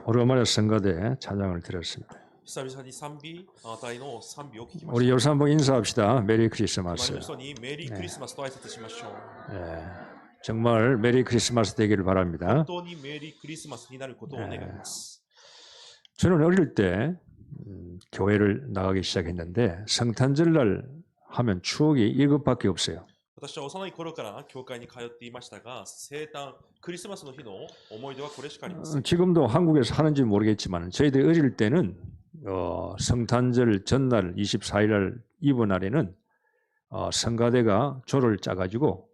오랜만에 성가대 찬양을 들었습니다. 久々に賛美隊の賛美を聞きまし 우리 여기서 한번 인사합시다. 메리 た。周り 크리스마스. の人にメリークリスマスと挨拶しましょう。 정말 메리 크리스마스 되기를 바랍니다. 本当にメリークリスマスになることを願います。 저는 어릴 때 교회를 나가기 시작했는데 성탄절날 하면 추억이 이것밖에 없어요. 私は幼い頃から教会に通っていましたが、生誕、クリスマスの日の思い出はこれしかありません。 지금도 한국에서 하는지 모르겠지만 저희들이 어릴 때는 성탄절 전날 24일 이브 날에는 성가대가 조를 짜가지고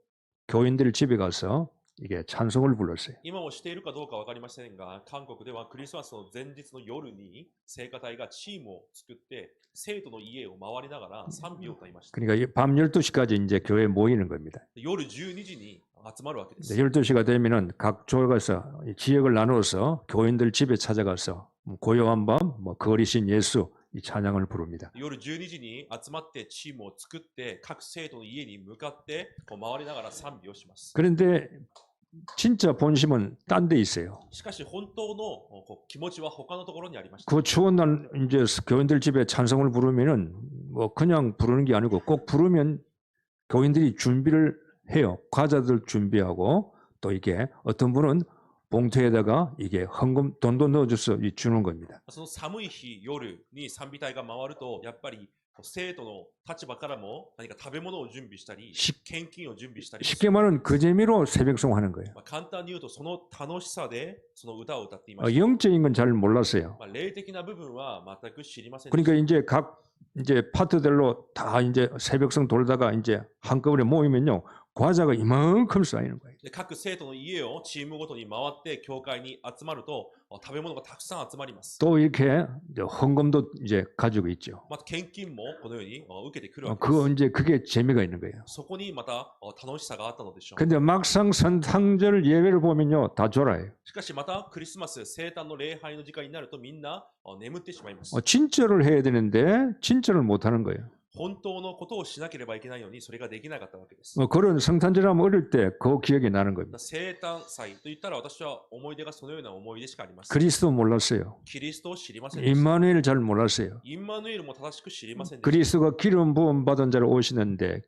교인들 집에 가서 이게 찬송을 불렀어요. 今もしているかどうかわかりませんが、韓国ではクリスマスの前日の夜に聖歌隊がチームを作って生徒の家を回りながら賛美を歌いました。 그러니까 밤 12시까지 이제 교회에 모이는 겁니다. 夜12時に集まるわけです。 12시가 되면은 각 조가서 지역을 나누어서 교인들 집에 찾아가서 고요한 밤, 거리신 예수 이 찬양을 부릅니다. 夜12時に集まってチームを作って各生徒の家に向かって回りながら賛美をします。 그런데 진짜 본심은 딴 데 있어요. しかし本当の気持ちは他のところにありました。 그 추운 날 이제 교인들 집에 찬송을 부르면은 뭐 그냥 부르는 게 아니고 꼭 부르면 교인들이 준비를 해요. 과자들 준비하고 또 이게 어떤 분은 봉투에다가 이게 헌금 돈도 넣어줘서 주는 겁니다. その寒い日夜に賛美隊が回るとやっぱり生徒の立場からも何か食べ物を準備したり献金を準備したり 쉽게 말하면 그 재미로 새벽송 하는 거예요. 簡単に言うとその楽しさでその歌を歌っていました。 영적인 건 잘 몰랐어요. 霊的な部分は全く知りませんでした。 그러니까 이제 각 이제 파트들로 다 이제 새벽송 돌다가 이제 한꺼번에 모이면요 과자가 이만큼 쌓이는 거예요. 各生徒の家をチームごとに回って教会に集まると食べ物がたくさん集まります。 또 이렇게 이제 헌금도 이제 가지고 있죠. また献金もこのように受けてくるわけで 그 す。 이제 그게 재미가 있는 거예요. そこにまた楽しさがあったのでしょう。 근데 막상 성탄절 예배를 보면요 다 졸아요. しかしまたクリスマス生誕の礼拝の時間になるとみんな眠ってしまいます。 진짜를 해야 되는데 진짜를 못 하는 거예요. 本当のことをしなければいけないのにそれができなかったわけです。 그런 성탄절하면 어릴 때 그 기억이 나는 겁니다. 生誕祭と言ったら私は思い出がそのような思い出しかありません。 그리스도 몰랐어요. キリストを知りませんでした。 임마누엘 잘 몰랐어요. インマヌエルも正しく知りませんでした。 그리스도가 기름 부음 받은 자로 오시는데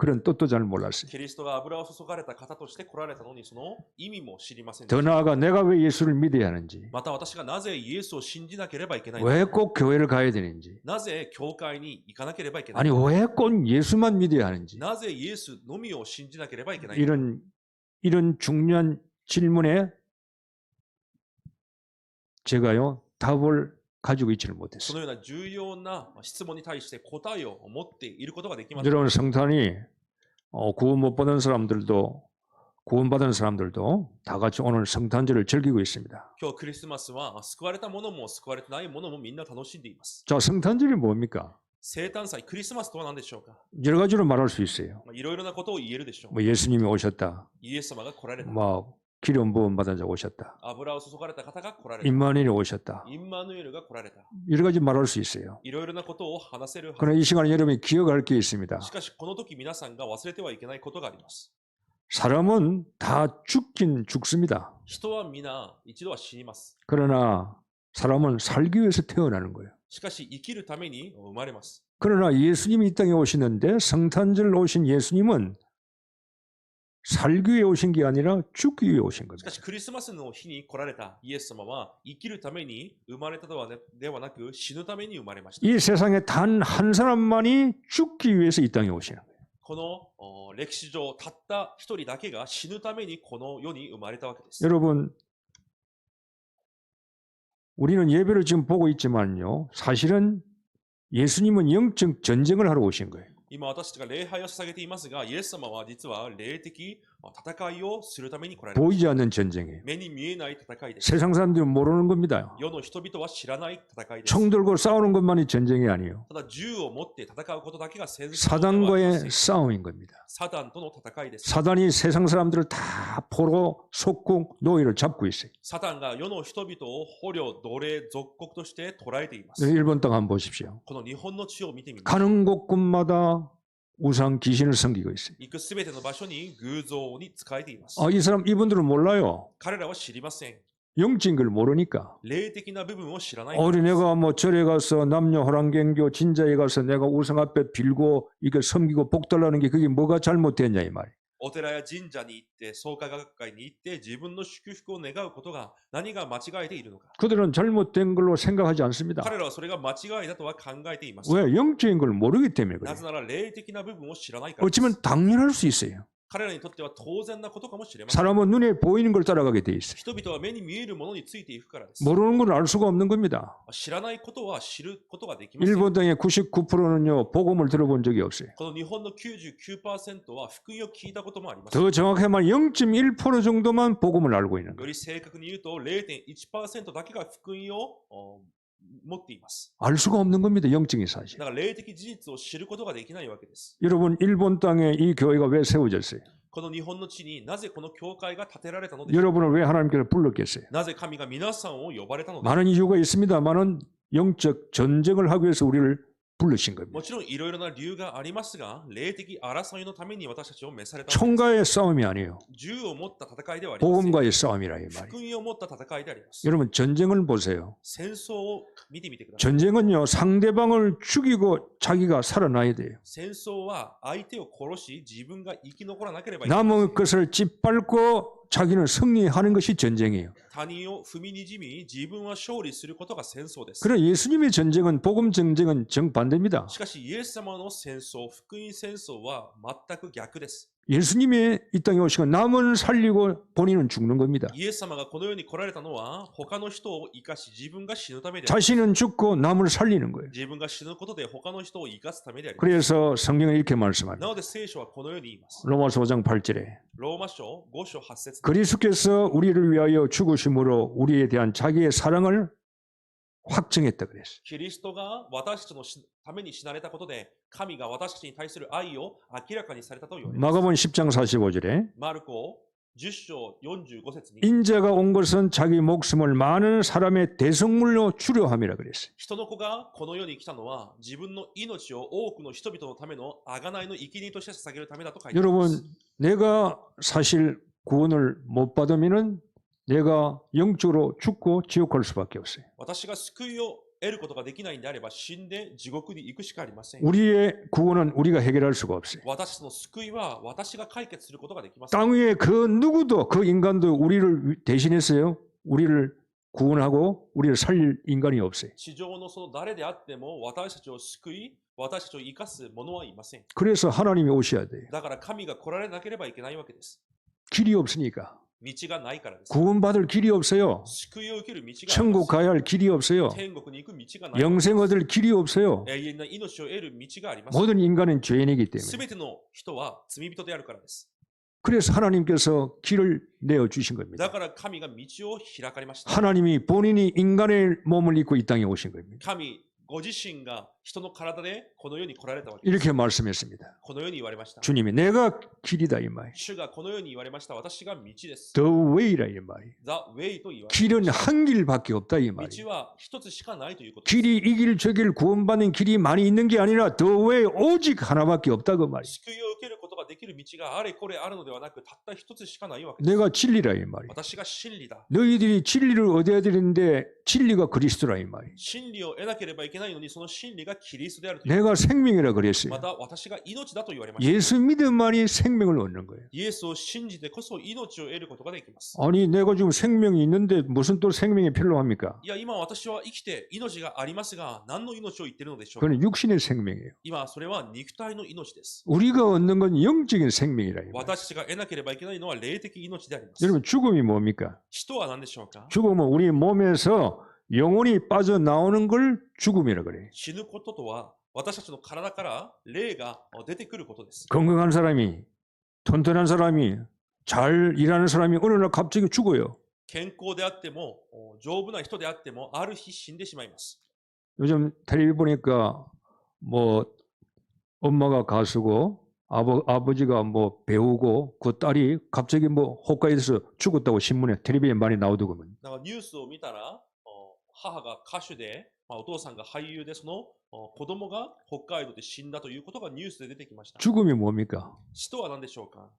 그런 뜻도 잘 몰랐어요. キリストが油を注がれた方として来られたのにその意味も知りませんで 더 した。 나아가 내가 왜 예수를 믿어야 하는지, また私がなぜイエスを信じなければいけないのか、 왜 꼭 교회를 가야 되는지, なぜ教会に行かなければいけない 아니 のか、 왜 꼭 예수만 믿어야 하는지 なぜイエスのみを信じなければいけないのか、 이런 중요한 질문에 제가요 답을 가지고 있지를 そ 못했어요. のような重要な質問に対して答えを持っていることができません。 여러분 성탄이 구원 못 받은 사람들도 구원받은 사람들도 다 같이 오늘 성탄절을 즐기고 있습니다. 今日クリスマスは救われた者も救われてない者もみんな楽しんでいます。 자, 성탄절이 뭡니까? 生誕祭、クリスマスとは何でしょうか。 여러 가지로 말할 수 있어요. いろいろなことを言えるでしょう。 뭐 예수님이 오셨다. イエス様が来られた。 뭐 기름 부음 받은 자 오셨다. 油を注がれた方が来られた。 임마누엘이 오셨다. インマヌエルが来られた。 여러 가지 말할 수 있어요. いろいろなことを話せるはず。 그러나 이 시간에 여러분이 기억할 게 있습니다. しかしこの時皆さんが忘れてはいけないことがあります。 사람은 다 죽긴 죽습니다. 人は皆一度は死にます。 그러나 사람은 살기 위해서 태어나는 거예요. しかし生きるために生まれます。 그러나 예수님이 이 땅에 오시는데 성탄절 오신 예수님은 살기 위해 오신 게 아니라 죽기 위해 오신 し 겁니다. かしクリスマスの日に来られたイエス様は生きるために生まれたではなく死ぬために生まれました。 이 세상에 단 한 사람만이 죽기 위해서 이 땅에 오시는 거예요. この歴史上たった一人だけが死ぬためにこの世に生まれたわけです。 여러분, 우리는 예배를 지금 보고 있지만요. 사실은 예수님은 영적 전쟁을 하러 오신 거예요. 今私たちが礼拝を捧げていますが、イエス様は実は霊的戦いをするために来られました。 보이지 않는 전쟁이에요. 目に見えない戦いです。 세상 사람들이 모르는 겁니다. 世の人々は知らない戦いです。 총 들고 싸우는 것만이 전쟁이 아니에요. ただ銃を持って戦うことだけが戦争ではありませ 사단과의 ん。 싸움인 겁니다. サタンとの戦いです。 사단이 세상 사람들을 다 포로, 속국, 노예를 잡고 있어요. サタンが世の人々を捕虜、奴隷、属国として捉えています。 일본 땅 한번 보십시오. この日本の地を見てみます。 가는 곳곳마다 우상 귀신을 섬기고 있어요. 行くすべての場所に偶像に仕えています。 이 사람 이분들은 몰라요. 彼らは知りません。 영적인 걸 모르니까. 霊的な部分を知らない。 어리 내가 뭐 절에 가서 남녀 호랑갱교 진자에 가서 내가 우상 앞에 빌고 이게 섬기고 복달라는 게 그게 뭐가 잘못됐냐 이 말이에요. お寺や神社に行って、創価学会に行って、自分の祝福を願うことが何が間違えているのか。 그들은 잘못된 걸로 생각하지 않습니다. 彼らはそれが間違いだとは考えています。 왜? 영적인 걸 모르기 때문에 な 그래요. ぜなら霊的な部分を知らないからです。 어쩌면 당연할 수 있어요. 彼らにとっては当然なことかもしれません。 사람은 눈에 보이는 걸 따라가게 돼 있어요. 人々は目に見えるものについていくからです。 모르는 걸 알 수가 없는 겁니다. 知らないことは知ることができません。 일본 땅의 99%는요 복음을 들어본 적이 없어요. この日本の 99% は福音を聞いたこともありません。 더 정확히 말하면 0.1% 정도만 복음을 알고 있는 よ 거예요. り正確に言うと 0.1% だけが福音を持っています。 알 수가 없는 겁니다. 영적인 사실. だから霊的事実を知ることができないわけです。 여러분 일본 땅에 이 교회가 왜 세워졌어요? この日本の地になぜこの教会が建てられたのでしょうか。 여러분을 왜 하나님께서 불렀겠어요? なぜ神が皆さんを呼ばれたのでしょうか。 많은 이유가 있습니다만은 영적 전쟁을 하기 위해서 우리를 부르신 겁니다. もちろんいろいろな理由がありますが、霊的争いのために私たちを召されたのです。 총과의 싸움이 아니에요. 銃を持った戦いではありません。 복음과의 싸움이라 이 말이에요. 福音を持った戦いであります。 여러분 전쟁을 보세요. 戦争を見てみてください。 전쟁은요 상대방을 죽이고 자기가 살아나야 돼요. 戦争は相手を殺し自分が生き残らなければいけない。 남의 것을 짓밟고 자기는 승리하는 것이 전쟁이에요. 他人を踏みにじみ自分は勝利することが戦争です。 그러나 예수님의 전쟁은 복음 전쟁은 정반대입니다. しかしイエス様の戦争、福音戦争は全く逆です。 예수님이 이 땅에 오시고 남을 살리고 본인은 죽는 겁니다. イエス様がこの世に来られたのは他の人を生かし自分が死ぬためであります。 자신은 죽고 남을 살리는 거예요. 自分が死ぬことで他の人を生かすためであります。 그래서 성경은 이렇게 말씀합니다. なので聖書はこのように言います。 로마서 5장 8절에 ローマ書5章8節 그리스도께서 우리를 위하여 죽으심으로 우리에 대한 자기의 사랑을 확증했다 그랬어요. キリストが私たちのために死なれたことで、神が私たちに対する愛を明らかにされたと言われます。 마가복음 10장 45절에 マルコ10章45節に 인자가 온 것은 자기 목숨을 많은 사람의 대성물로 주려 함이라 그랬어요. 人の子がこの世に来たのは自分の命を多くの人々のための贖いの生贄として捧げるためだと書いてあります。 여러분 내가 사실 구원을 못 받으면은 내가 영적으로 죽고 지옥 갈 수밖에 없어요. 私が救いを得ることができないんであれば死んで地獄に行くしかありません。 우리의 구원은 우리가 해결할 수가 없어요. 私たちの救いは私が解決することができません。 땅 위에 그 누구도 그 인간도 우리를 대신했어요. 우리를 구원하고 우리를 살릴 인간이 없어요. 地上のその誰であっても私たちを救い、私たちを生かす者はいません。 그래서 하나님이 오셔야 돼요. だから神が来られなければいけないわけです。 길이 없으니까. 道がないからです。 구원받을 길이 없어요. 救いを受ける道がありま 천국 す。 가야 할 길이 없어요. 天国に行く道がない。 영생 얻을 길이 없어요. 永遠な命を得る道があります。 모든 인간은 죄인이기 す 때문에. べての人は罪人であるからです。 그래서 하나님께서 길을 내어 주신 だ 겁니다. から神が道を開かれました。 하나님이 본인이 인간의 몸을 입고 이 땅에 오신 겁니다. 神ご自身が人の体でこの世に来られたわけです。 이렇게 말씀했습니다. このように言われました。 주님이 내가 길이다 이 말. 主がこのように言われました。私が道です。 The way라 이 말. The way と言われま 길은 した。 한 길밖에 없다 이 말. 道は一つしかないということです。 길이 이 길 저 길 구원받는 길이 많이 있는 게 아니라 the way 오직 하나밖에 없다 그 말이에요. 救いを受けることができる道があれこれあるのではなく、たった一つしかないわけです。 내가 진리라 이 말이에요. 私が真理だ。 너희들이 진리를 얻어야 되는데 진리가 그리스도라 이 말이에요. 真理を得なければいけないのに、その真理がキリストであるという。 내가 생명이라 그랬어요. また私が命だと言われました。 예수 믿음만이 생명을 얻는 거예요. イエスを信じてこそ命を得ることができます。 아니 내가 지금 생명이 있는데 무슨 또 생명이 필요합니까? いや、今私は生きて命がありますが、何の命を言っているのでしょうか。 그건 육신의 생명이에요. 今、それは肉体の命です。 우리가 얻는 건 영적인 생명이라 이 말이에요. 私たちが得なければいけないのは霊的命であります。 여러분 죽음이 뭡니까? 死とは何でしょうか。 죽음은 우리 몸에서 영혼이 빠져나오는 걸 죽음이라 그래요. 死ぬこととは、私たちの体から霊が出てくることです。 건강한 사람이 튼튼한 사람이 잘 일하는 사람이 어느 날 갑자기 죽어요. 健康であっても、丈夫な人であっても、ある日死んでしまいます。 요즘 텔레비 보니까 뭐 엄마가 가수고 아버지가 뭐 배우고 그 딸이 갑자기 뭐 홋카이도에서 죽었다고 신문에 텔레비에 많이 나오더군요. なんかニュースを見たら、母が歌手で、お父さんが俳優で、その子供が北海道で死んだということがニュースで出てきました。 죽음이 뭡니까? 死とは何でしょうか。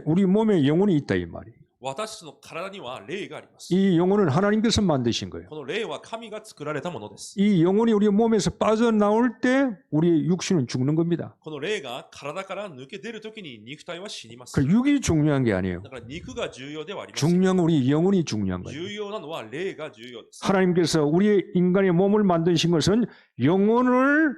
우리 몸에 영혼이 있다 이 말이. 私たちの体には霊があります。 이 영혼은 하나님께서 만드신 거예요. この霊は神が作られたものです。 이 영혼이 우리 몸에서 빠져나올 때 우리의 육신은 죽는 겁니다. この霊が体から抜け出るときに肉体は死にます。 그 육이 중요한 게 아니에요. だから肉が重要ではありません。 중요한 건 우리 영혼이 중요한 거예요. 重要なのは霊が重要です。 하나님께서 우리 인간의 몸을 만드신 것은 영혼을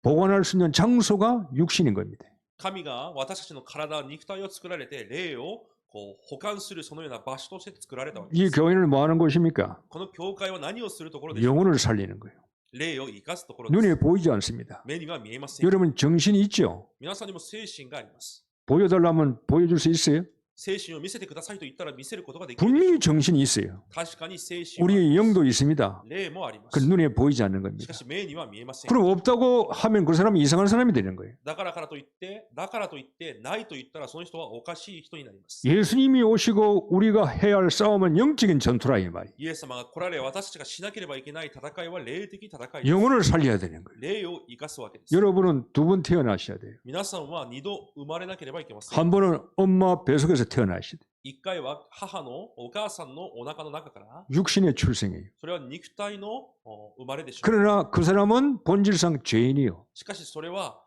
보관할 수 있는 장소가 육신인 겁니다. 神が私たちの体、肉体を作られて、霊をこう保管するそのような場所として作られたわけで 이 す。 교회는 뭐 하는 곳입니까? この教会は何をするところでしょうか。 영혼을 살리는 거예요. 霊を生かすところです。 눈에 보이지 않습니다. 目には見えません。 여러분 정신이 있죠? 皆さんにも精神があります。 보여달라면 보여줄 수 있어요? 精神を見せてくださいと言ったら見せることができるでしょう。 분명히 정신이 있어요. 確かに精神は 우리의 영도 있습니다. 霊もありま 그 す。 눈에 보이지 않는 し 겁니다. かし目には見えません。 그럼 없다고 하면 그 사람은 이상한 사람이 되는 거예요. だからといって、ないと言ったらその人はおかしい人になります。 예수님이 오시고 우리가 해야 할 싸움은 영적인 전투라 이 말이에요. イエス様が来られ、私たちがしなければいけない戦いは霊的戦いです。 영혼을 살려야 되는 거예요. 霊を生かすわけです。 여러분은 두 번 태어나셔야 돼요. 皆さんは二度生まれなければいけません。 한 번은 엄마 뱃속에서 태어나셔야 돼요. 一回は母のお母さんのお腹の中から、 육신의 출생이에요. それは肉体の生まれでしょう。 그러나 그 사람은 본질상 죄인이요. しかしそれは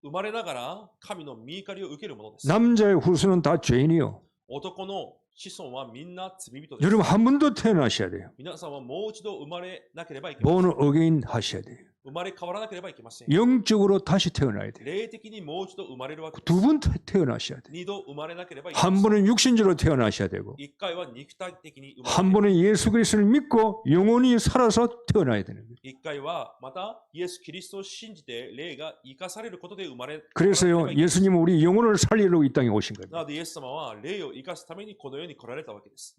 生まれながら神の御怒りを受けるものです。 남자의 후손은 다 죄인이요. 男の子孫はみんな罪人です。 여러분 한 번 더 태어나셔야 돼요. 皆さんはもう一度生まれなければいけません。 born again 하셔야 돼요. 生まれ変わらなければいけません。 영적으로 다시 태어나야 돼요. 霊的にもう一度生まれるわけです。 두 번 태어나셔야 돼요. 二度生まれなければいけません。 한 번은 육신적으로 태어나셔야 되고 一回は肉体的に生まれ 한 번은 예수 그리스도를 믿고 영혼이 살아서 태어나야 되는 거예요. 一回はまたイエス・キリストを信じて霊が生かされることで生まれ 그래서요 예수님은 우리 영혼을 살리려고 이 땅에 오신 겁니다. なのでイエス様は霊を生かすためにこの世に来られたわけです。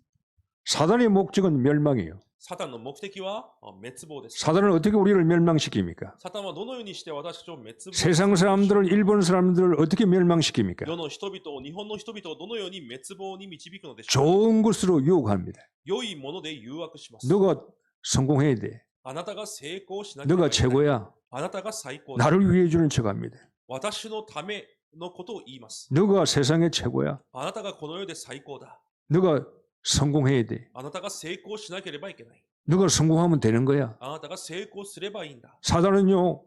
사단의 목적은 멸망이에요. サタンの目的は滅亡です。 사단은 어떻게 우리를 멸망시킵니까? サタンはどのようにして私たちを滅亡 세상 사람들을 일본 사람들을 어떻게 멸망시킵니까? 世の人々を、日本の人々をどのように滅亡に導くのでしょうか。 좋은 것으로 유혹합니다. 良いもので誘惑します。 너가 성공해야 돼. あなたが成功しなければ 너가 いけない。 최고야. あなたが最高だ。 나를 위해 주는 척합니다. 私のためのことを言います。 너가 세상의 최고야. あなたがこの世で最高だ。 너가 성공해야 돼. あなたが成功しなければいけない。 너가 성공하면 되는 거야. あなたが成功すればいいんだ。 사단은요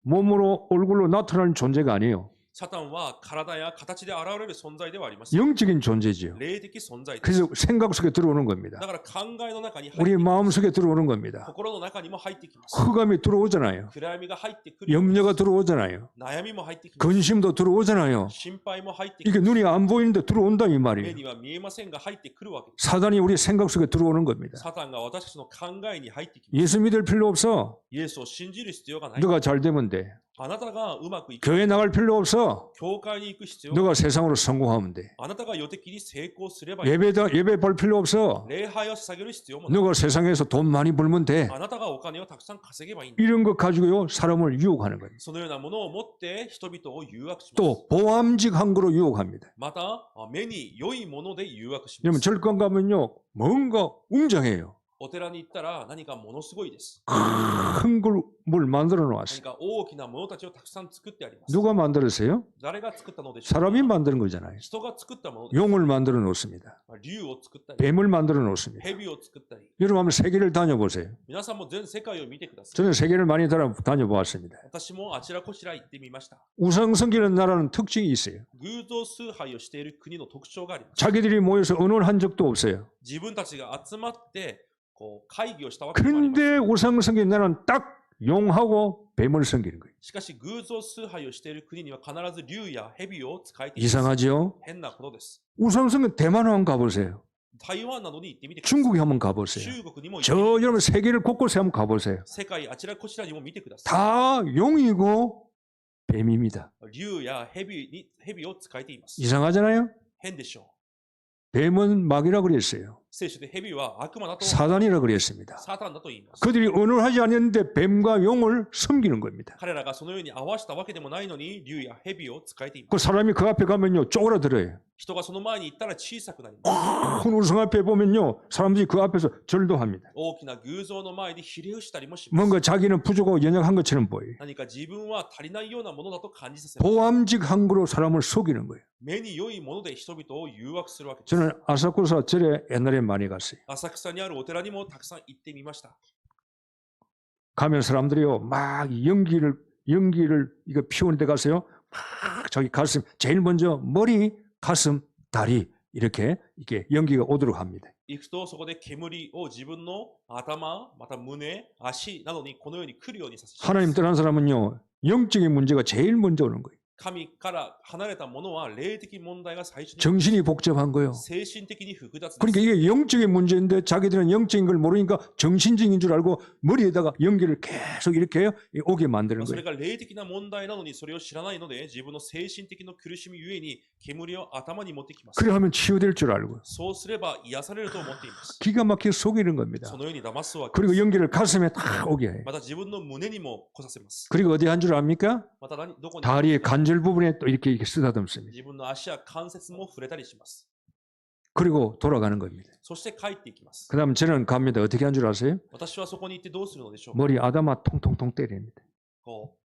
몸으로 얼굴로 나타나는 존재가 아니에요. サタンは体や形で現れる存在ではありません。 영적인 존재지요. 霊的存在です。 그래서 생각 속에 들어오는 겁니다. だから考えの中に入って 우리 きます。 마음 속에 들어오는 겁니다. 心の中にも入ってきます。 흑암이 들어오잖아요. 暗闇が入ってくる。 염려가 들어오잖아요. 悩みも入ってきます。 근심도 들어오잖아요. 心配も入ってき 이게 ます。 눈이 안 보이는데 들어온다 이 目 말이에요. には見えませんが入ってくるわけです。 사단이 우리 생각 속에 들어오는 겁니다. サタンが私たちの考えに入ってきます。 예수 믿을 필요 없어. イエスを信じる必要がない。 너가 잘 되면 돼. あなたがうまくいく。 교회 나갈 필요 없어. 教会に行く必要。 너가 세상으로 성공하면 돼. あなたが予的に成功すればいい。 예배 볼 필요 없어. 礼拝を捧げる必要もない。 너가 세상에서 돈 많이 벌면 돼. あなたがお金をたくさん稼げばいいんだ。 이런 것 가지고요 사람을 유혹하는 거예요. そのようなものを持って人々を誘惑します。 또 보암직한 거로 유혹합니다. また目に良いもので誘惑しま 여러분 す。 절간 가면요 뭔가 웅장해요. お寺に行ったら何かものすごいです。 큰 걸 만들어 何 놓았어요. か大きなものたちをたくさん作ってあります。 누가 만들었어요? 誰が作ったのでしょうか。 사람이 만드는 거잖아요. 人が作ったものです。 용을 만들어 놓습니다. 竜を作ったり、 뱀을 만들어 놓습니다. 蛇を作ったり。 여러분 한번 세계를 다녀보세요. 皆さんも全世界を見てください。 저는 세계를 많이 다녀보았습니다. 私もあちらこちら行ってみました。 우상 섬기는 나라는 특징이 있어요. 偶像崇拝をしている国の特徴があります。 자기들이 모여서 의논한 적도 없어요. 自分たちが集まってこう会議をしたわけでもありま 그런데 す。 우상 섬기는 나라는 딱 용하고 뱀을 섬기는 거예요. しかし偶像崇拝をしている国には必ず竜や蛇を使えています。 이상하죠? 変なことです。 우상 섬기는 대만 한번 가보세요. 台湾などに行ってみてください。 중국에 한번 가보세요. 中国にも行って 저 みてください。 여러분 세계를 곳곳에 한번 가보세요. 世界あちらこちらにも見てくださ다 용이고 뱀입니다. い。竜や蛇を使えています。 이상하잖아요? 変でしょ 뱀은 마귀라 그랬어요. う。聖書で蛇は悪魔だと、 사단이라 그랬습니다. サタンだと言います。 그들이 의논하지 않았는데 뱀과 용을 섬기는 겁니다. 彼らがそのように合わせたわけでもないのに、竜や蛇を使えていま 그 す。 사람이 그 앞에 가면요 쪼그라들어요. 人がその前に行ったら小さくなります。 큰 우상 앞에 보면요 사람들이 그 앞에서 절도 합니다. 大きな偶像の前でひれ伏したりもします。 뭔가 자기는 부족하고 연약한 것처럼 보여요. 何か自分は足りないようなものだと感じさせます。 보암직한 거로 사람을 속이는 거예요. 目に良いもので人々を誘惑するわけです。 저는 아사쿠사 절에 옛날에 많이 갔어요. 浅草にあるお寺にもたくさん行ってみました。 가면 사람들이요 막 연기를 이거 피우는 데 가서요 막 저기 가슴 제일 먼저 머리, 가슴, 다리 이렇게 연기가 오도록 합니다. 行くとそこで煙を自分の頭、また胸、足などにこのように来るようにさせています。 하나님 떠난 사람은요 영적인 문제가 제일 먼저 오는 거예요. 神から離れたものは霊的問題が最初に 정신이 복잡한 거예요. 精神的に複雑です。 그러니까 이게 영적인 문제인데 자기들은 영적인 걸 모르니까 정신적인 줄 알고 머리에다가 연기를 계속 이렇게 오게 만드는 それ 거예요. が霊的な問題なのにそれを知らないので自分の精神的な苦しみゆえに煙を頭に持ってきます。 그래 하면 치유될 줄 알고 そうすれば癒されると思っています。 기가 막히게 속이는 겁니다. そのように騙すわけで 그리고 す。 연기를 가슴에 딱 오게 해요. また自分の胸にも来させます。 그리고 어디 한 줄 압니까? またどこに 다리의 관절 부분에 또 이렇게 쓰다듬습니다. 自分の足や関節も触れたりします。 그리고 돌아가는 겁니다. そして帰っていきます。 그 다음 저는 갑니다. 어떻게 한 줄 아세요? 私はそこに行ってどうするのでしょうか。 머리 아담아 통통통 때립니다. こう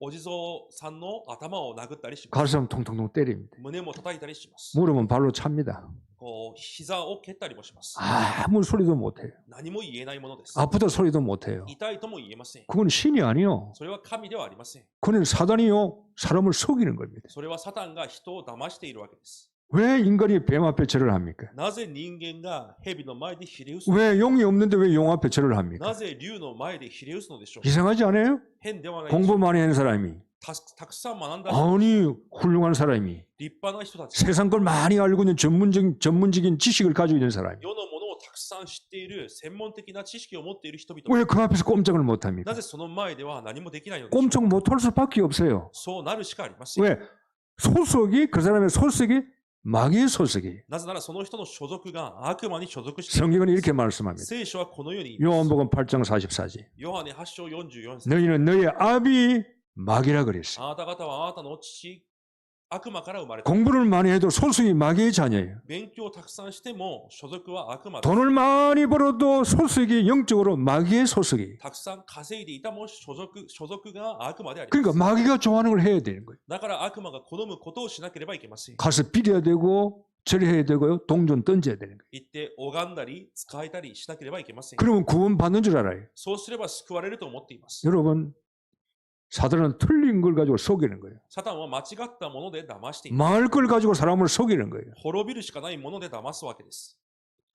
お地蔵さんの頭を殴ったりします。 가슴 통통통 때립니다. 胸も叩いたりします。 무릎은 발로 찹니다. こう膝を蹴ったりもします。 아무 소리도 못해요. 何も言えないものです。 아프다 소리도 못해요. 痛いとも言えません。 그건 신이 아니요. それは神ではありません。 그는 사단이요. 사람을 속이는 겁니다. それはサタンが人を騙しているわけです。 왜 인간이 뱀 앞에 절을 합니까? なぜ人間が蛇の前でひれ伏す 왜 용이 없는데 왜 용 앞에 절을 합니까? なぜ竜の前でひれ伏すのでしょう。 이상하지 않아요? 変ではないでしょう。 공부 많이 한 사람이 たくさん学んだ 아니 훌륭한 사람이 立派な人たち、 세상 걸 많이 알고 있는 전문적인 지식을 가지고 있는 사람이 世のものをたくさん知っている専門的な知識を持っている人々、 왜 그 앞에서 꼼짝을 못합니까? なぜその前では何もできないのでしょう。 꼼짝 못할 수밖에 없어요. そうなるしかありません。 왜? 소속이 그 사람의 소속이 마귀의 소속이. なぜならその人の所属が悪魔に所属している。 성경은 이렇게 말씀합니다. 聖書はこのように言います。 요한복음 8장 44절. ヨハネ8章44節。 너희는 너희 아비 마귀라 그랬어요. あなた方はあなたの父、悪魔から生まれた。 공부를 많이 해도 소속이 마귀의 자녀예요. 勉強をたくさんしても所属は悪魔です。 돈을 많이 벌어도 소속이 영적으로 마귀의 소속이. たくさん稼いでいたも所属が悪魔であります。 그러니까 마귀가 좋아하는 걸 해야 되는 거예요. だから悪魔が好むことをしなければいけません。 가서 빌어야 되고 절해야 되고요. 동전 던져야 되는 거예요. 行って拝んだり使えたりしなければいけません。 그러면 구원 받는 줄 알아요. そうすれば救われると思っています。 여러분 사단은 틀린 걸 가지고 속이는 거예요. サタンは間違ったもので騙しています。 망할 걸 가지고 사람을 속이는 거예요. 滅びるしかないもので騙すわけです。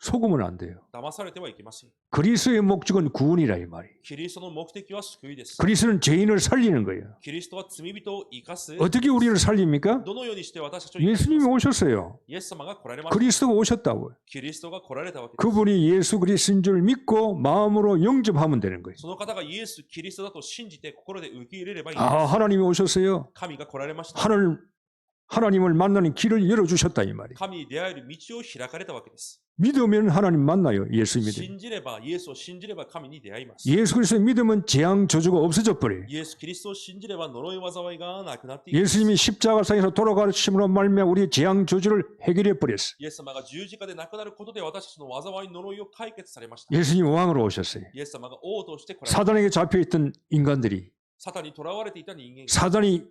속으면 안 돼요. 騙されてはいけません。 그리스도의 목적은 구원이라 이 말이에요. キリストの目的は救いです。 그리스도는 죄인을 살리는 거예요. キリストは罪人を生かす。 어떻게 우리를 살립니까? どのようにして私たちを生かす 예수님이 오셨어요. イエス様が来られました。 그리스도가 오셨다고요. キリストが来られたわけです。 그분이 예수 그리스도인 줄 믿고 마음으로 영접하면 되는 거예요. その方がイエス・キリストだと信じて心で受け入れればいい。 아, 하나님이 오셨어요. 神が来られました。 하나님을 만나는 길을 열어주셨다 이 말이에요. 神に出会える道を開かれたわけです。 믿으면 하나님 만나요. 예수 믿으면. 信じれば、イエスを信じれば神に出会います。 예수 그리스도 믿으면 재앙 저주가 없어져 버려요. イエス・キリストを信じれば呪い災いがなくなっていきます。 예수님이 십자가상에서 돌아가심으로 말미암아 우리의 재앙 저주를 해결해 버렸어요. イエス様が十字架で亡くなることで私たちの災い呪いを解決されました。 예수님 왕으로 오셨어요. イエス様が王として来られました。 사단에게 잡혀있던 인간들이 サタンに囚われていた人間が 사단이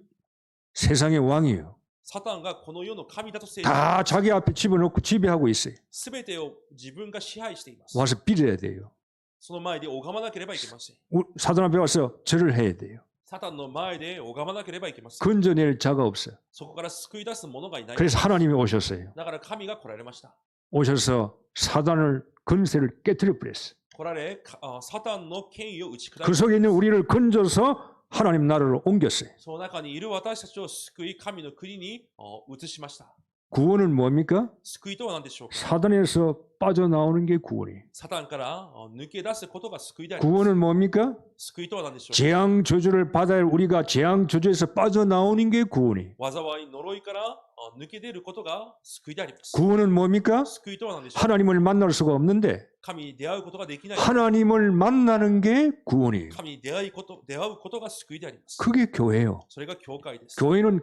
세상의 왕이에요. サタンがこの世の神だと制 다 자기 앞에 집어넣고 지배하고 있어요. すべてを自分が支配しています。 와서 빌어야 돼요. その前で拝まなければいけません。 사단 앞에 와서 절을 해야 돼요. サタンの前で拝まなければいけません。 건져낼 자가 없어요. そこから救い出す者がいない。 그래서 하나님이 오셨어요. だから神が来られました。 오셔서 사단을 권세를 깨뜨려 버렸어요. 来られ、サタンの権威を打ち砕 그 き、 속에 있는 우리를 건져서 하나님 나라로 옮겼어요. その中にいる私たちを救い、神の国に移しました。 구원은 뭡니까? 救いとは何でしょうか。 사단에서 빠져나오는 게 구원이에요. サタンから抜け出すことが救いであります。 구원은 뭡니까? 救いとは何でしょうか。 재앙 저주를 받아야 할 우리가 재앙 저주에서 빠져나오는 게 구원이에요. 災い、呪いから抜け出ることが救いであります。 구원은 뭡니까? 救いとは何でしょうか。 하나님을 만날 수가 없는데 神に出会うことができない。 하나님을 만나는 게 구원이에요. 神に出会うことが救いであります。 그게 교회예요. それが教会です。 교회는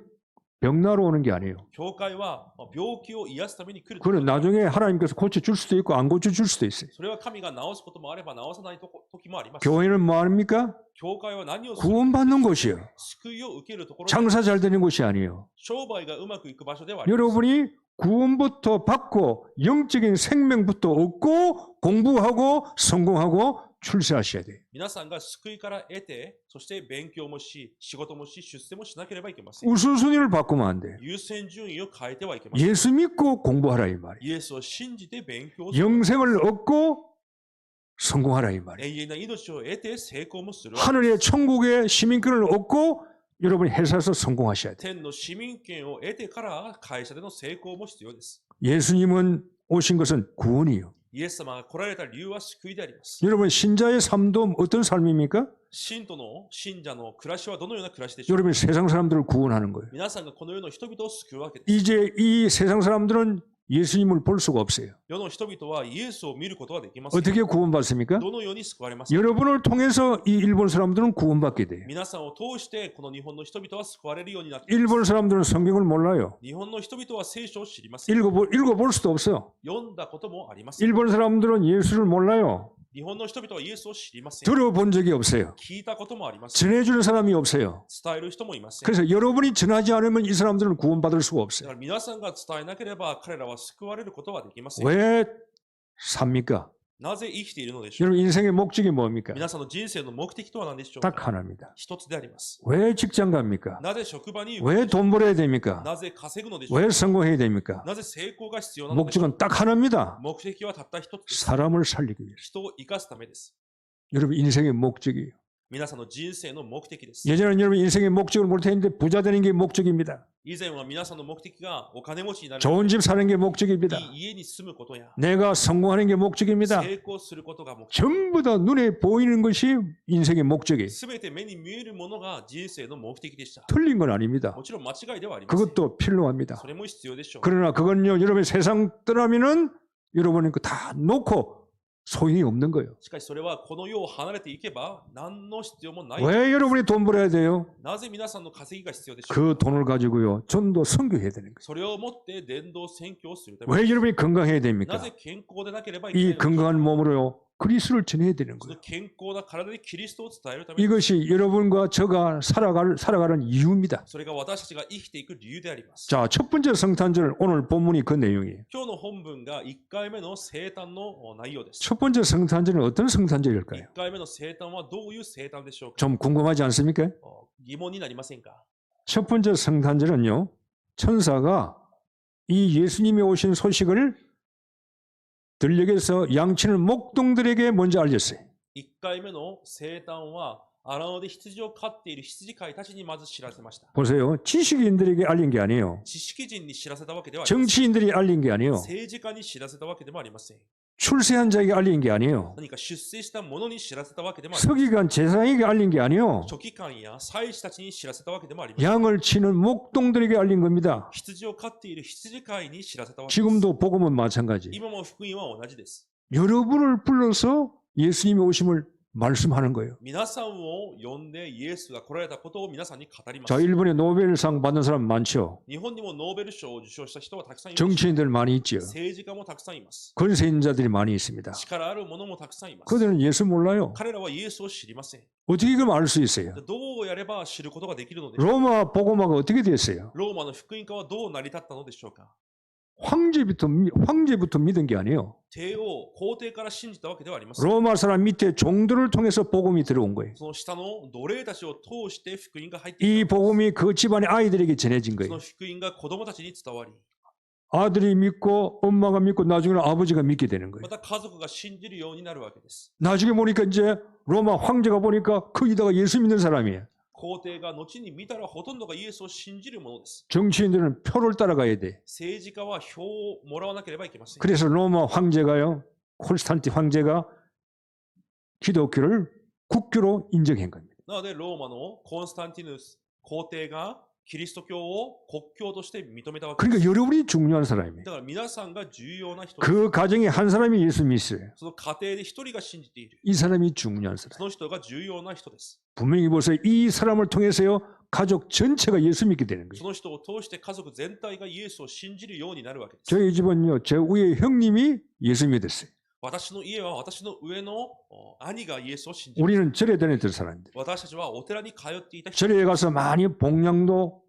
병나러 오는 게 아니에요. 教会は病気を癒すために来る。 그는 나중에 하나님께서 고쳐줄 수도 있고 안 고쳐줄 수도 있어요. それは神が治すこともあれば治さない時もあります。 교회는 뭐 합니까? 教会は何をする？ 구원받는 곳이에요. 救いを受けるところで、 장사 잘 되는 곳이 아니에요. 商売がうまくいく場所ではあります。 여러분이 구원부터 받고 영적인 생명부터 얻고 공부하고 성공하고 출세하셔야 돼요. 皆さんが救いから得て、そして勉強もし、仕事もし、出世もしなければいけません。 우선순위를 바꾸면 안 돼요. 優先順位を変えてはいけません。 예수 믿고 공부하라 이 말이에요. イエスを信じて勉強する。 영생을 얻고 성공하라 이 말이에요. 永遠な命を得て成功もする。 하늘의 천국의 시민권을 얻고 여러분이 회사에서 성공하셔야 돼요. 天の市民権を得てから会社での成功も必要です。 예수님은 오신 것은 구원이에요. イエス様が来られた理由は救いであります。 여러분 신자의 삶도 어떤 삶입니까? 信徒の信者の暮らしはどのような暮らしでしょうか。 여러분이 세상 사람들을 구원하는 거예요. 皆さんがこの世の人々を救うわけです。 이제 이 세상 사람들은 예수님을 볼 수가 없어요. 世の人々はイエスを見ることはできません。 어떻게 구원받습니까? どのように救われますか。 여러분을 통해서 이 일본 사람들은 구원받게 돼요. 皆さんを通してこの日本の人々は救われるようになっています。 일본 사람들은 성경을 몰라요. 日本の人々は聖書を知りません。 읽어볼 수도 없어요. 読んだこともありません。 일본 사람들은 예수를 몰라요. 日本の人々はイエスを知りません。 들어본 적이 없어요. 聞いたこともありません。 전해주는 사람이 없어요. 伝える人もいません。 그래서 여러분이 전하지 않으면 이 사람들은 구원받을 수가 だ 없어요. から皆さんが伝えなければ彼らは救われることはできません。 왜 삽니까? なぜ生きているのでしょうか。 여러분 인생의 목적이 뭡니까? 皆さんの人生の目的とは何でしょうか。 딱 하나입니다. 一つであります。 왜 직장 갑니까? なぜ職場に行く 왜 のでしょう 돈 벌어야 됩니까? か。なぜ稼ぐのでしょう 왜 か。 성공해야 됩니까? なぜ成功が必要なのでしょうか。 목적은 딱 하나입니다. 目的はたった一つです。 사람을 살리기 위해서. 人を生かすためです。 여러분 인생의 목적이에요. 皆さんの人生の目的です。 예전에는 여러분 인생의 목적을 못했는데 부자 되는 게 목적입니다. 以前は皆さんの目的がお金持ちになる、 좋은 집 사는 게 목적입니다. いい家に住むことや 내가 성공하는 게 목적입니다. 成功することが目的。 전부 다 눈에 보이는 것이 인생의 목적이에요. すべて目に見えるものが人生の目的でした。 틀린 건 아닙니다. もちろん間違いではありません。 그것도 필요합니다. それも必要でしょう。 그러나 그건요, 여러분이 세상 떠나면은 여러분이 다 놓고 소용이 없는 거예요. しかしそれはこの世を離れていけば何の必要もない。 왜 여러분이 돈 벌어야 돼요? なぜ皆さんの稼ぎが必要でしょうか。 그 돈을 가지고요, 전도 선교해야 되는 거예요. それをもって伝道宣教をするために。 왜 여러분이 건강해야 な 됩니까? ぜ健康でなければいけない 이 のか。 건강한 몸으로요, 그리스도를 전해야 되는 そ 거예요. の健康な体でキリストを伝えるために。 이것이 여러분과 저가 살아가는 이유입니다. それが私たちが生きていく理由であります。 자, 첫 번째 성탄절 오늘 본문이 그 내용이에요. 今日の本文が1回目の生誕の内容です。 첫 번째 성탄절은 어떤 성탄절일까요? 1回目の生誕はどういう生誕でしょうか。 좀 궁금하지 않습니까? 疑問になりませんか。 첫 번째 성탄절은요, 천사가 이 예수님이 오신 소식을 들녘에서 양치는 목동들에게 먼저 알렸어요. 1回目の生誕は荒野で羊を飼っている羊飼いたちにまず知らせました。 보세요. 지식인들에게 알린 게 아니에요. 知識人に知らせたわけではありません。 정치인들이 알린 게 아니에요. 政治家に知らせたわけでもありません。 출세한 자에게 알린 게 아니에요. 何か出世した者に知らせたわけでもありません。 서기관 제사장에게 알린 게 아니에요. 書記官や祭司たちに知らせたわけでもありません。 양을 치는 목동들에게 알린 겁니다. 羊を飼っている羊飼いに知らせたわけです。 지금도 복음은 마찬가지. 今も福音は同じです。 여러분을 불러서 예수님이 오심을 말씀하는 거예요. 皆さんを呼んでイエスが来られたことを皆さんに語ります。 자, 일본에 노벨상 받은 사람 많죠. 日本にもノーベル賞を受賞した人はたくさんいます。 정치인들 많이 있죠. 政治家もたくさんいます。 권세 있는 자들이 많이 있습니다. 力ある者もたくさんいます。 그들은 예수 몰라요. 彼らはイエスを知りません。 어떻게 그럼 알 수 있어요? どうやれば知ることができるのでしょうか。 로마 복음화가 어떻게 됐어요? ローマの福音化はどう成り立ったのでしょうか。 황제부터 믿은 게 아니에요. 帝王、皇帝から信じたわけではありません。 로마 사람 밑에 종들을 통해서 복음이 들어온 거예요. その下の奴隷たちを通して福音が入って이 いったのです。 복음이 그 집안의 아이들에게 전해진 その 거예요. 福音が子供たちに伝わり、 아들이 믿고 엄마가 믿고 나중에는 아버지가 믿게 되는 거예요. また家族が信じるようになるわけです。 나중에 보니까 이제 로마 황제가 보니까 거기다가 예수 믿는 사람이에요. 皇帝が後に見たらほとんどがイエスを信じるものです。 정치인들은 표를 따라가야 돼. 政治家は票をもらわなければいけません。 그래서 로마 황제가요, 콘스탄티 황제가 기독교를 국교로 인정한 겁니다. なのでローマのコンスタンティヌス皇帝がキリスト教を国教として認めたわけ 그러니까 です。 여러분이 중요한 사람이에요. だから皆さんが重要な人です。 그 가정에 한 사람이 예수 믿어요. その家庭で一人が信じている。 이 사람이 중요한 사람. その人が重要な人です。 분명히 보세요. 이 사람을 통해서요. 가족 전체가 예수 믿게 되는 そ 거예요. の人を通して家族全体がイエスを信じるようになるわけです。 저희 집은요. 제 위에 형님이 예수 믿었어요. 私の家は私の上の兄がイエスを信じます。 우리는 절에 다녔던 사람들. 私たちはお寺に通っていた人。 절에 가서 많이 봉양도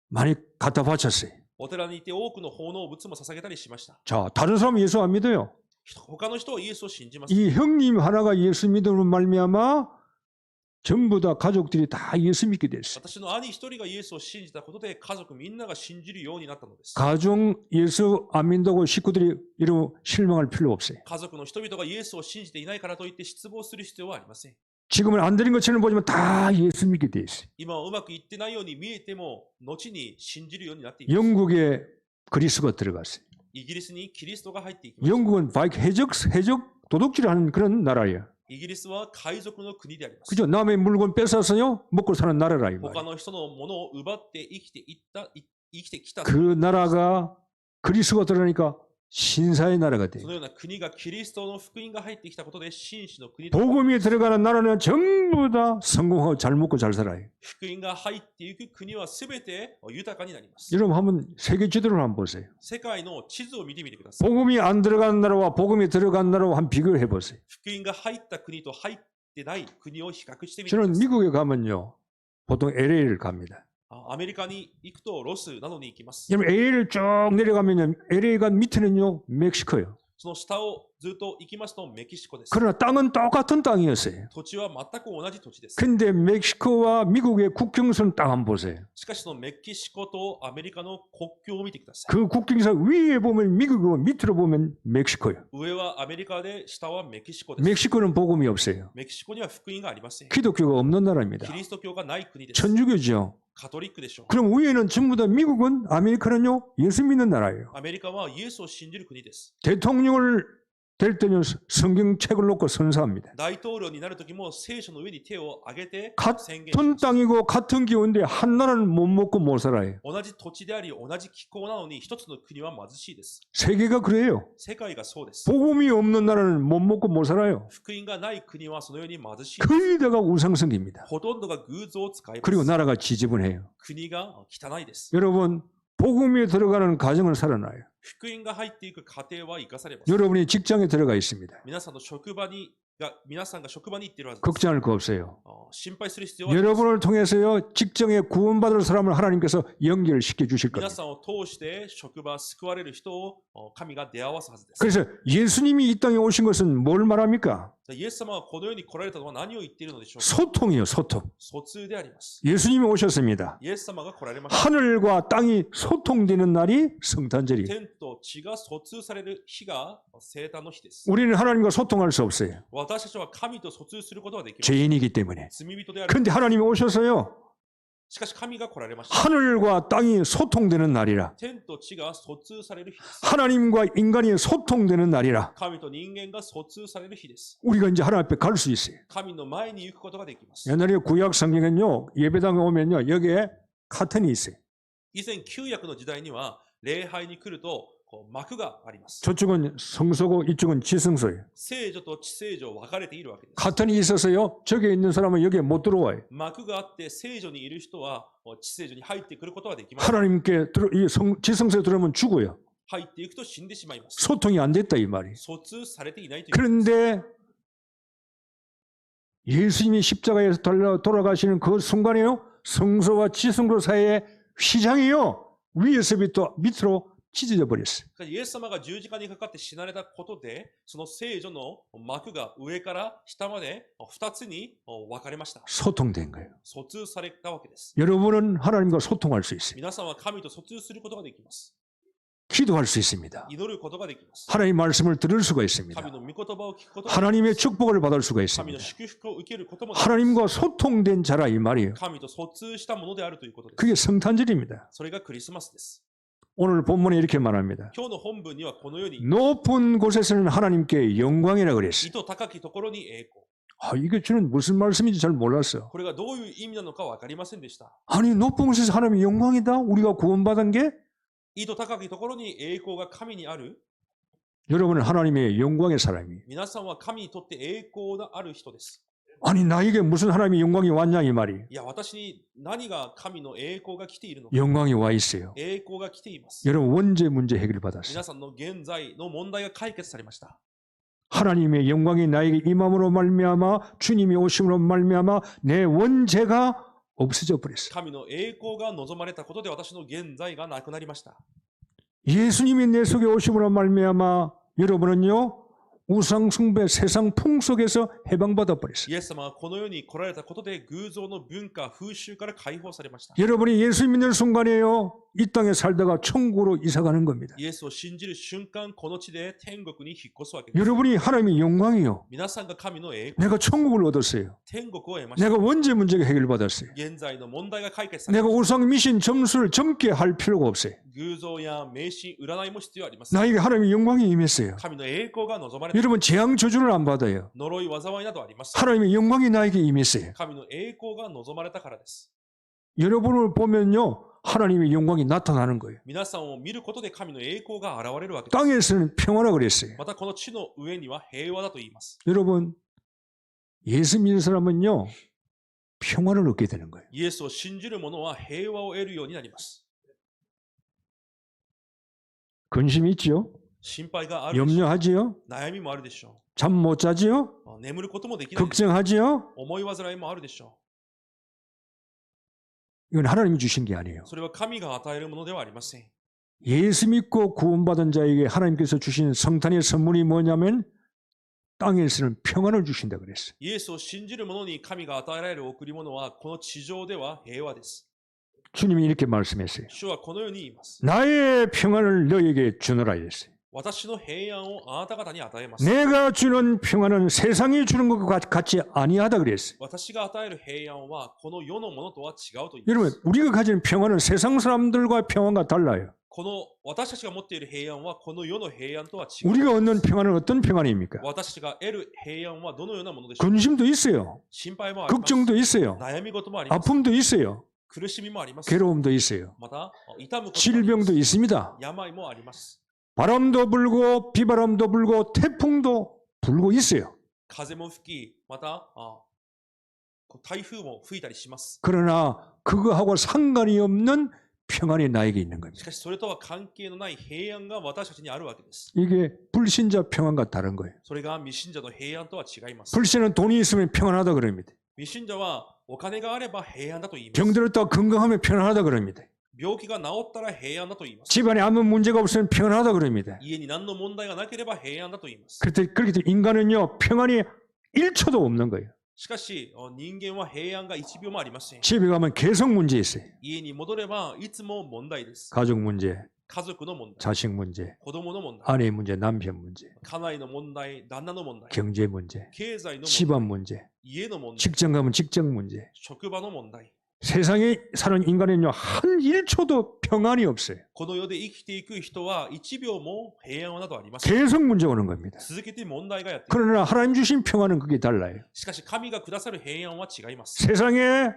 많이 갖다 바쳤어요. お寺にいて多くの奉納物も捧げたりしました。 자, 다른 사람은 예수 안 믿어요. 他の人はイエスを信じます。 이 형님 하나가 예수 믿음으로 말미암아 전부 다 가족들이 다 예수 믿게 됐어요. 私の兄一人がイエスを信じたことで家族みんなが信じるようになったのです。 가정 예수 안 믿다고 식구들이 이러면 실망할 필요 없어요. 家族の人々がイエスを信じていないからといって失望する必要はありません。 지금은 안 되는 것처럼 보지만 다 예수 믿게 돼 있어요. 今はうまくいってないように見えても、後に信じるようになっています。 영국에 그리스가 들어갔어요. イギリスにキリストが入っていきました。 영국은 해적 도둑질을 하는 그런 나라예요. イギリスは海賊の国であります。 그죠? 남의 물건 뺏어서요 먹고 사는 나라라 이 他 말이에요. の人のものを奪って生きてきた。 그 나라가 그리스가 들어가니까 신사의 나라가 そ 돼요. のような国がキリストの福音が入ってきたことで紳士の国と 복음이 들어가는 나라는 전부 다 성공하고 잘 먹고 잘 살아요. 福音が入っていく国はすべて豊かになります。 여러분 한번 세계 지도를 한번 보세요. 世界の地図を見てみてください。 복음이 안 들어간 나라와 복음이 들어간 나라와 한 비교해 보세요. 福音が入った国と入ってない国を比較してみてく 저는 ださい。 미국에 가면요. 보통 LA를 갑니다. アメリカに行くとロスなどに行きます。 여러분 LA를 쭉 내려가면요. LA가 밑에는요. 멕시코예요. その下をずっと行きますとメキシコです。 그러나 땅은 똑같은 땅이었어요. 土地は全く同じ土地です。 근데 멕시코와 미국의 국경선 땅 한번 보세요. しかしそのメキシコとアメリカの国境を見てください。 그 국경선 위에 보면 미국이고 밑으로 보면 멕시코예요. 上はアメリカで下はメキシコです。 멕시코는 복음이 없어요. メキシコには福音がありません。 기독교가 없는 나라입니다. キリスト教がない国です。 천주교죠. カトリックでしょう。 그럼 위에는 전부 다 미국은 아메리카는요. 예수 믿는 나라예요. アメリカはイエスを信じる国です。 대통령을 될 때는 성경책을 놓고 선서합니다. 大統領になるときも聖書の上に手を挙げて宣言し 같은 ます。 땅이고 같은 기온인데 한 나라는 못 먹고 못 살아요. 同じ土地であり同じ気候なのに一つの国は貧しいです。 세계가 그래요. 世界がそうです。 복음이 없는 나라는 못 먹고 못 살아요. 福音がない国はそのように貧しいです。 거의 다가 우상성입니다. ほとんどが偶像を使いま 그리고 す。 나라가 지저분해요. 国が汚いです。 여러분 복음이 들어가는 가정은 살아나요. 福音が入っていく過程は生かされます。 여러분이 직장에 들어가 있습니다. 皆さんが職場に行っているはずです。 걱정할 거 없어요. 心配する必要はありません。 여러분을 통해서요 직장에 구원받을 사람을 하나님께서 연결시켜 주실 皆 겁니다. さんを通して職場救われる人を神が出会わすはずです。 그래서 예수님이 이 땅에 오신 것은 뭘 말합니까? イエス様がこの世に来られたのは何を言っているのでしょうか。 소통이요, 소통. 疎通であります。 예수님이 오셨습니다. イエス様が来られました。 하늘과 땅이 소통되는 날이 성탄절이에요. 天と地が疎通される日が生誕の日です。 우리는 하나님과 소통할 수 없어요. 私たちは神と疎通することはできます。 죄인이기 때문에. 罪人である。 그런데 하나님이 오셔서요. しかし神が来られました。 하늘과 땅이 소통되는 날이라. 天と地が疎通される日です。 하나님과 인간이 소통되는 날이라. 神と人間が疎通される日です。 우리가 이제 하나님 앞에 갈 수 있어요. 神の前に行くことができます。 옛날에 구약 성경은요. 예배당에 오면요. 여기에 카튼이 있어요. 以前旧約の時代には礼拝に来ると幕があります。 저쪽은 성소고 이쪽은 지성소예요. 聖女と地聖女分かれているわけです。 카튼이 있어서요. 저기에 있는 사람은 여기에 못 들어와요. 幕があって聖女にいる人は地聖女に入ってくることはできません。 하나님께 지성소에 들어오면 죽어요. 入っていくと死んでしまいます。 소통이 안 됐다 이 말이에요. 疎通されていないという。 그런데 예수님이 십자가에서 돌아가시는 그 순간에요. 성소와 지성소 사이에 휘장이요. 위에서부터 밑으로 찢어져 버렸어요. イエス様が十字架にかかって死なれたことで、その聖女の幕が上から下まで二つに分かれました。 소통된 거예요. 疎通されたわけです。 여러분은 하나님과 소통할 수 있어요. 皆さんは神と疎通することができます。 기도할 수 있습니다. 祈ることができます。 하나님 말씀을 들을 수가 있습니다. 神の御言葉を聞くことができます。 하나님의 축복을 받을 수가 神の 있습니다. 祝福を受けることもできます。 하나님과 소통된 자라 이 말이에요. 神と疎通したものであるということです。 그게 성탄절입니다. それがクリスマスです。 오늘 본문에 이렇게 말합니다. 今日の本文にはこのように、 높은 곳에서는 하나님께 영광이라 그랬어요. 意図高きところに栄光。 이게 저는 무슨 말씀인지 잘 몰랐어요. これがどういう意味なのか分かりませんでした。 아니 높은 곳에서 하나님의 영광이다. 우리가 구원받은 게 意図高きところに栄光が神にある。 여러분은 하나님의 영광의 사람이에요. 皆さんは神にとって栄光のある人です。 아니 나에게 무슨 하나님의 영광이 왔냐 이 말이에요. いや、私に何が神の栄光が来ているのか。 영광이 와 있어요. 栄光が来ています。 여러분 원죄 문제 해결받았어요. 皆さんの現在の問題が解決されました。 하나님의 영광이 나에게 임함으로 말미암아 주님이 오심으로 말미암아 내 원죄가 없어져 버렸어요. 神の栄光が望まれたことで私の現在がなくなりました。 예수님이 내 속에 오심으로 말미암아 여러분은요 우상 숭배 세상 풍속에서 해방받아 버렸어요. イエス様はこの世に来られたことで偶像の文化、風習から解放されました。 여러분이 예수 믿는 순간에요 이 땅에 살다가 천국으로 이사가는 겁니다. イエスを信じる瞬間、この地で天国に引っ越すわけです。 여러분이 하나님의 영광이요. 皆さんが神の栄光、 내가 천국을 얻었어요. 天国を得ました。 내가 원죄 문제가 해결받았어요. 現在の問題が解決され 내가 まし 우상 미신 점수를 젊게 할 필요가 없어요. た。偶像や迷信、占いも必要ありません。 나에게 하나님의 영광이 임했어요. 神の栄光が望まれた。 여러분 재앙 저주를 안 받아요. 呪い、災いなどありません。 하나님의 영광이 나에게 임했어요. 神の栄光が望まれたからです。 여러분을 보면요 하나님의 영광이 나타나는 거예요. 皆さんを見ることで神の栄光が現れるわけです。 땅에서는 평화라 그랬어요. またこの地の上には平和だと言います。 여러분 예수 믿는 사람은요 평화를 얻게 되는 거예요. イエスを信じる者は平和を得るようになります。 근심 있지요? 心配があるでしょう。 염려하지요? 悩みもあるでしょ 잠 못 자지요? う。眠ることもできないでしょう。 걱정하지요? 思い煩いもあるでしょ 이건 하나님이 주신 게 아니에요. う。それは神が与えるものではありません。 예수 믿고 구원받은 자에게 하나님께서 주신 성탄의 선물이 뭐냐면 땅에서는 평안을 주신다 그랬어요. イエスを信じる者に神が与えられる贈り物はこの地上では平和です。 주님이 이렇게 말씀했어요. 主はこのように言います。 나의 평안을 너에게 주노라 했어요. 私の平安をあなた方に与えます。 내가 주는 평안은 세상이 주는 것과 같이 아니하다 그랬어요. 私が与える平安はこの世のものとは違うと言いま 여러분 す。 우리가 가진 평안은 세상 사람들과 평안과 달라요. この私たちが持っている平安はこの世の平安とは違う。 우리가 얻는 평안은 어떤 평안입니까? 私が得る平安はどのようなものでしょうか。 근심도 있어요. 心配もあります。 걱정도 있어요. 悩み事もあります。 아픔도 있어요. 苦しみもあります。 괴로움도 있어요. また、痛むこともあります。 질병도 있습니다. 病もあります。 바람도 불고 비바람도 불고 태풍도 불고 있어요. 風も吹き、また、台風も吹いたりします。 그러나 그거하고 상관이 없는 평안이 나에게 있는 し 겁니다. かし、それとは関係のない平安が私たちにあるわけです。 이게 불신자 평안과 다른 거예요. それが未信者の平安とは違います。 불신은 돈이 있으면 평안하다 그럽니다. 未信者はお金があれば平安だと言います。 병들었다 건강하면 평안하다 그럽니다. 病気が治ったら平安だと言います。 집안에 아무 문제가 없으면 평안하다 그럽니다. 家に何の問題がなければ平安だと言います。 그렇기 때문에 인간은요 평안이 1초도 없는 거예요. しかし、人間は平安が1秒もありません。 집에 가면 계속 문제 있어요. 家に戻ればいつも問題です。 가족 문제, 家族の問題、 자식 문제, 子供の問題、 아내 문제, 남편 문제, 家内の問題、旦那の問題、 경제 문제, 経済の問題、 집안 문제, 家の問題、 직장 가면 직장 문제. 職場の問題。 세상에 사는 인간은요 한 1초도 평안이 없어요. この世で生きていく人は1秒も平安などありません。 계속 문제 오는 겁니다. 続けて問題がやってくる。 그러나 하나님 주신 평안은 그게 달라요. しかし神がくださる平安は違います。 세상에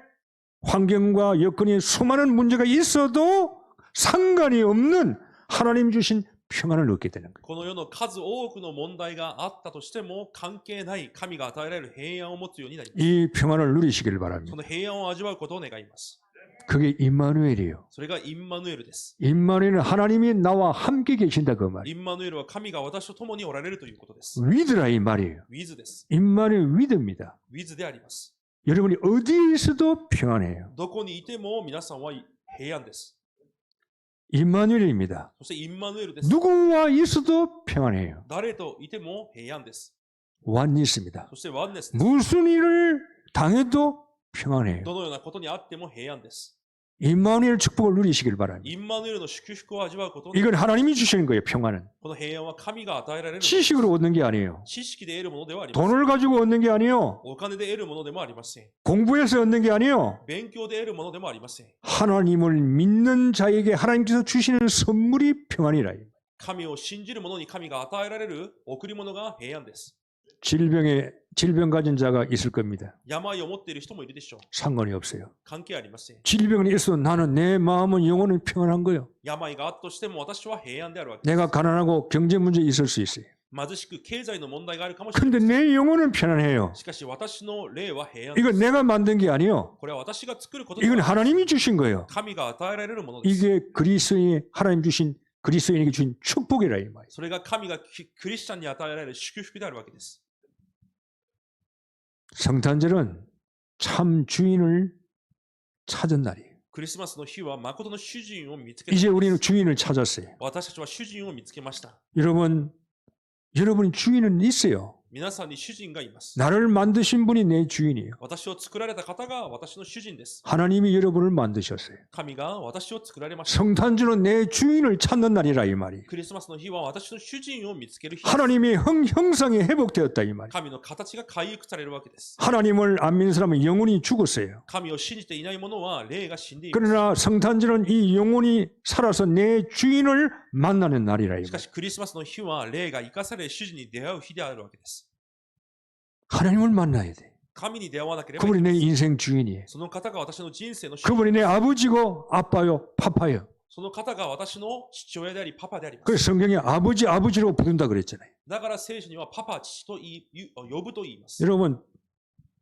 환경과 여건이 수많은 문제가 있어도 상관이 없는 하나님 주신 평안을 얻게 되는 거예요. この世の数多くの問題があったとしても関係ない神が与えられる平安を持つようになります。 이 평안을 누리시길 そ 바랍니다. の平安を味わうことを願います。 그게 임마누엘이에요. それがインマヌエルです。 임마누엘은 하나님이 나와 함께 계신다 그 말. インマヌエルは神が私と共におられるということです。 위드라 이 말이에요. ウィズです。 임마누엘 위드입니다. ウィズであります。 여러분이 어디에 있어도 평안해요. どこにいても皆さんは平安です。 임마누엘입니다. そしてインマヌエルです。 누구와 있어도 평안해요. 誰といても平安です。 완이 있습니다. そしてワンネスです。 무슨 일을 당해도 평안해요. どのようなことにあっても平安です。 임마누엘 축복을 누리시길 바랍니다. インマヌエルの祝福を味わうことを、 이건 하나님이 주시는 거예요. 평안은. この平安は神が与えられる。 지식으로 얻는 게 아니에요. 知識で得るものではありません。 돈을 가지고 얻는 게 아니에요. お金で得るものでもありません。 공부해서 얻는 게 아니에요. 勉強で得るものでもありません。 하나님을 믿는 자에게 하나님께서 주시는 선물이 평안이라. 神を信じる者に神が与えられる贈り物が平安です。 질병 가진 자가 있을 겁니다. 病を持っている人もいるでしょう。 상관이 없어요. 関係ありません。 질병이 있어도 나는 내 마음은 영혼은 평안한 거예요. 病があったとしても私は平安であるわけで 내가 す。 가난하고 경제 문제 있을 수 있어요. 貧しく経済の問題があるかもしれな 근데 い。 내 영혼은 편안해요. しかし私の霊は平安で 이건 す。 내가 만든 게 아니에요. これは私が作ることで 이건 はない。 하나님이 주신 거예요. 神が与えられるものです。 이게 그리스도인이 하나님 주신 그리스도인에게 주신 축복이라 이 말이에요. それが神がクリスチャンに与えられる祝福であるわけです。 성탄절은 참 주인을 찾은 날이에요. クリスマスの日は誠の主人を見つけた。 이제 우리는 주인을 찾았어요. 私たちは主人を見つけました。 여러분이 주인은 있어요. 皆さんに主人がいます。 나를 만드신 분이 내 주인이에요. 私を作られた方が私の主人です。 하나님이 여러분을 만드셨어요. 神が私を作られました。 성탄절은 내 주인을 찾는 날이라 이 말이에요. クリスマスの日は私の主人を見つける日です。 하나님의 형상이 회복되었다 이 말이에요. 神の形が回復されるわけです。 하나님을 안 믿는 사람은 영혼이 죽었어요. 神を信じていない者は霊が死んでいます。 그러나 성탄절은 이 영혼이 살아서 내 주인을 만나는 날이라 이 しか 말이에요. しクリスマスの日は霊が生かされ主人に出会う日であるわけです。 하나님을 만나야 돼. 神に出会わなければいけ 그분이 ない 내 인생 주인이에요. その方が私の人生の主人。 그분이 내 아버지고 아빠요, 파파요. その方が私の父親でありパパでありま 그 す。 성경에 아버지로 부른다 그랬잖아요. だから聖書にはパパ、父と呼ぶと言います。 여러분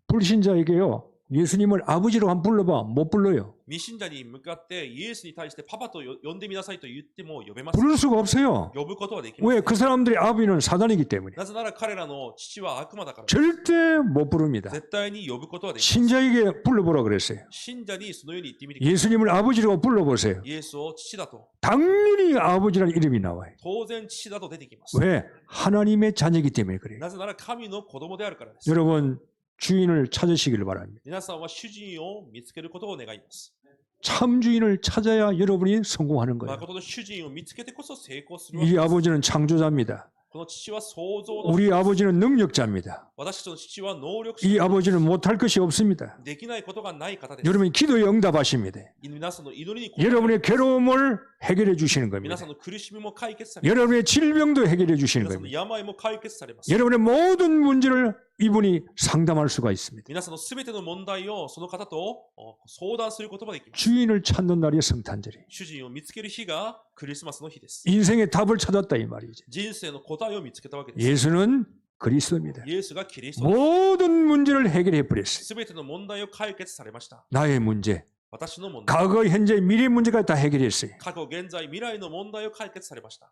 불신자에게요 예수님을 아버지로 한번 불러봐 못 불러요. 未信者に向かってイエスに対してパパと呼んでみなさいと言っても呼べません。 부를 수가 없어요. 呼ぶことはできませ 왜 ん。 그 사람들의 아버지는 사단이기 때문에 なぜなら彼らの父は悪魔だからです。 절대 못 부릅니다. 絶対に呼ぶことはできません。 신자에게 불러보라 그랬어요. 信者にそのように言ってみてくださ 예수님을 아버지로 불러보세요. い。イエスを父だと。 당연히 아버지라는 이름이 나와요. 当然父だと出てきます。 왜? 하나님의 자녀이기 때문에 그래요. なぜなら神の子供であるからです。 여러분 주인을 찾으시길 바랍니다. 皆さんは主人を見つけることを願います。 참 주인을 찾아야 여러분이 성공하는 거예요. 誠の主人を見つけてこそ成功するわけ 이 です。 아버지는 창조자입니다. この父は創造の 우리 아버지는 능력자입니다. 私たちの父は能力者 이 아버지는 못할 것이 없습니다. できないことがない方です。 여러분이 기도에 응답하십니다. 皆さんの祈りに応え 여러분의 괴로움을 해결해 주시는 皆 겁니다. さんの苦しみも解決されます。 여러분의 질병도 해결해 주시는 皆さんの 겁니다. 病も解決されます。 여러분의 모든 문제를 이분이 상담할 수가 있습니다. 皆さんのすべての問題をその方と相談することができます。 주인을 찾는 날이 성탄절이에요. 主人を見つける日がクリスマスの日です。 인생의 답을 찾았다 이 말이죠. 人生の答えを見つけたわけです。 예수는 그리스도입니다. イエスがキリストです。 모든 문제를 해결해 버렸어요. すべての問題を解決されました。 나의 문제, 私の問題、 과거, 현재, 미래 문제가 다 해결했어요. 過去、現在、未来の問題を解決されました。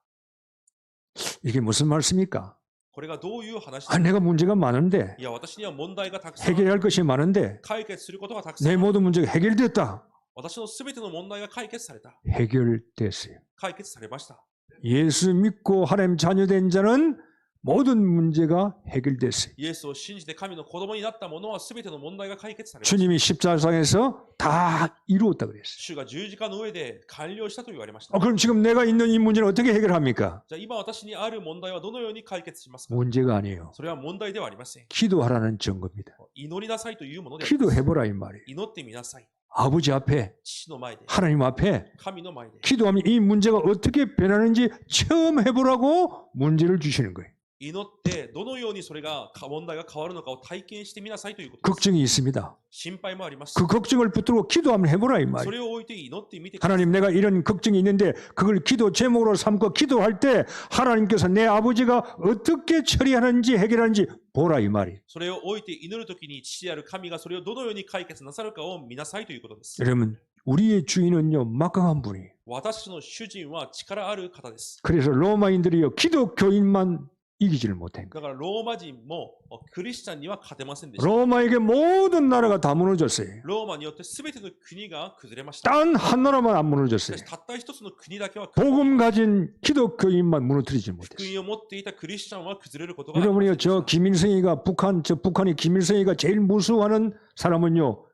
이게 무슨 말씀입니까? これがどういう話 아, ですか？ 내가 문제가 많은데 いや、私には問題がたくさんある、 해결할 것이 많은데 解決することがたくさん 내 ある。 모든 문제가 해결됐다. 私のすべての問題が解決された。 해결됐어요. 解決されました。 예수 믿고 하나님 자녀된 자는 모든 문제가 해결됐어요. イエスを信じて神の子供になった者はすべての問題が解決されました。 주님이 십자가상에서 다 이루었다 그랬어요. 主が十字架の上で完了したと言われました。 그럼 지금 내가 있는 이 문제는 어떻게 해결합니까? じゃあ今私にある問題はどのように解決しますか？ 문제가 아니에요. それは問題ではありません。 기도하라는 증거입니다. 祈りなさいというものであります。 기도해보라 이 말이에요. 祈ってみなさい。 아버지 앞에, 父の前で、 하나님 앞에 神の前で。 기도하면 이 문제가 어떻게 변하는지 처음 해보라고 문제를 주시는 거예요. 祈ってどのようにそれが問題が変わるのかを体験してみなさいということです。 걱정이 있습니다. 心配もあります。 그 걱정을 붙들고 기도 한번 해보라 이 そ 말이에요. れを置いて祈ってみてください。 하나님 내가 이런 걱정이 있는데 그걸 기도 제목으로 삼고 기도할 때 하나님께서 내 아버지가 어떻게 처리하는지 해결하는지 보라 이 말이에요. それを置いて祈るときに父である神がそれをどのように解決なさるかを見なさいということです。 여러분 우리의 주인은요 막강한 분이에요. 私の主人は力ある方です。 그래서 로마인들이요 기독교인만 이기지를 못합니다. だからローマ人もクリスチャンには勝てませんでした。 로마에게 모든 나라가 다 무너졌어요. ローマによって全ての国が崩れました。 단 한 나라만 안 し 무너졌어요. かしたった一つの国だけは 복음 가진 기독교인만 무너뜨리지 福 못했어요. 音を持っていたクリスチャンは崩れることがありません 여러분이요 でした。 저 김일성이가 북한이 김일성이가 제일 무서워하는 사람은요